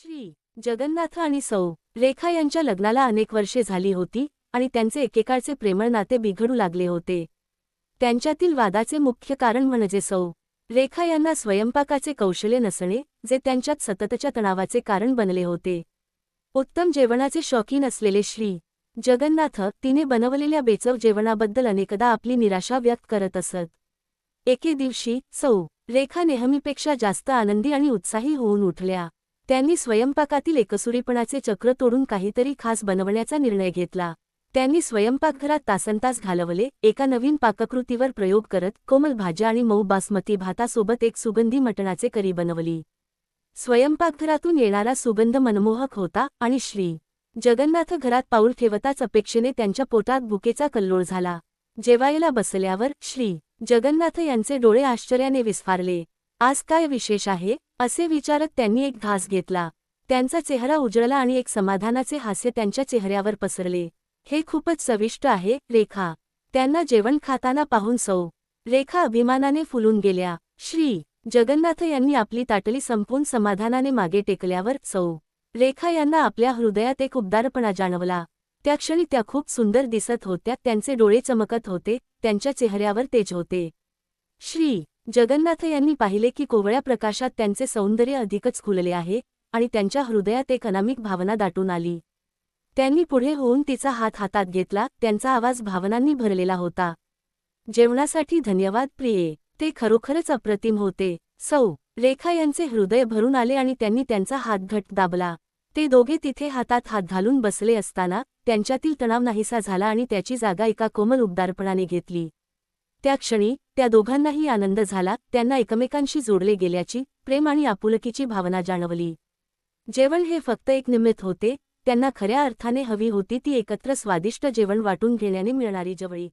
श्री जगन्नाथ आणि सौ रेखा यांच्या लग्नाला अनेक वर्षे झाली होती आणि त्यांचे एकेकाळचे प्रेमळ नाते बिघडू लागले होते. त्यांच्यातील वादाचे मुख्य कारण म्हणजे सौ रेखा यांना स्वयंपाकाचे कौशल्य नसणे, जे त्यांच्यात सततच्या तणावाचे कारण बनले होते. उत्तम जेवणाचे शौकीन असलेले श्री जगन्नाथ तिने बनवलेल्या बेचव जेवणाबद्दल अनेकदा आपली निराशा व्यक्त करत असत. एके दिवशी सौ रेखा नेहमीपेक्षा जास्त आनंदी आणि उत्साही होऊन उठल्या. त्यांनी स्वयंपाकातील एकसुरीपणाचे चक्र तोडून काहीतरी खास बनवण्याचा निर्णय घेतला. त्यांनी स्वयंपाकघरात तासनतास घालवले, एका नवीन पाककृतीवर प्रयोग करत कोमल भाज्या आणि मऊ बासमती भातासोबत एक सुगंधी मटणाचे करी बनवली. स्वयंपाकघरातून येणारा सुगंध मनमोहक होता आणि श्री जगन्नाथ घरात पाऊल ठेवताच अपेक्षेने त्यांच्या पोटात भुकेचा कल्लोळ झाला. जेवायला बसल्यावर श्री जगन्नाथ यांचे डोळे आश्चर्याने विस्फारले. आज काय विशेष आहे, असे विचारत त्यांनी एक घास घेतला. त्यांचा चेहरा उजळला आणि एक समाधानाचे हास्य त्यांच्या चेहऱ्यावर पसरले. हे खूपच चविष्ट आहे, रेखा. त्यांना जेवण खाताना पाहून सौ रेखा अभिमानाने फुलून गेल्या. श्री जगन्नाथ यांनी आपली ताटली संपवून समाधानाने मागे टेकल्यावर सौ रेखा यांना आपल्या हृदयात एक उबदारपणा जाणवला. त्या क्षणी त्या खूप सुंदर दिसत होत्या. त्यांचे डोळे चमकत होते, त्यांच्या चेहऱ्यावर तेज होते. श्री जगन्नाथ यांनी पाहिले की कोवळ्या प्रकाशात त्यांचे सौंदर्य अधिकच खुलले आहे आणि त्यांच्या हृदयात एक अनामिक भावना दाटून आली. त्यांनी पुढे होऊन तिचा हात हातात घेतला. त्यांचा आवाज भावनांनी भरलेला होता. जेवणासाठी धन्यवाद प्रिये, ते खरोखरच अप्रतिम होते. सौ रेखा यांचे हृदय भरून आले आणि त्यांनी त्यांचा हात घट्ट दाबला. ते दोघे तिथे हातात हात घालून बसले असताना त्यांच्यातील तणाव नाहीसा झाला आणि त्याची जागा एका कोमल उबदारपणाने घेतली. त्या क्षणी त्या दोघांनाही आनंद झाला. त्यांना एकमेकांशी जोडले गेल्याची, प्रेम आणि आपुलकीची भावना जाणवली. जेवण हे फक्त एक निमित्त होते. त्यांना खऱ्या अर्थाने हवी होती ती एकत्र स्वादिष्ट जेवण वाटून घेण्याने मिळणारी जवळीक.